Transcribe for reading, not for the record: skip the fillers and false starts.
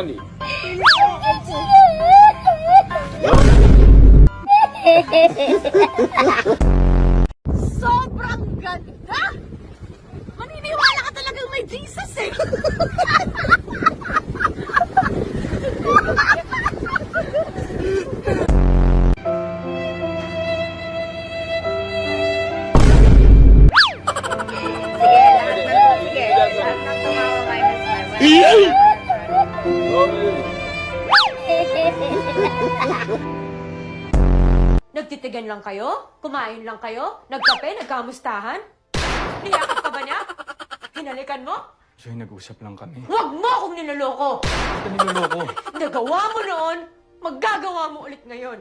candy. Sobrang ganda! Maniniwala ka talagang may Jesus eh! Sige, lahat ng tumawa minus 5. Nagtitigan lang kayo? Kumain lang kayo? Nagkape? Nagkamustahan? Niyakap ka ba niya? Hinalikan mo? Joy, nag-usap lang kami. Huwag mo akong niloloko! Ito niloloko. Nagawa mo noon, maggagawa mo ulit ngayon.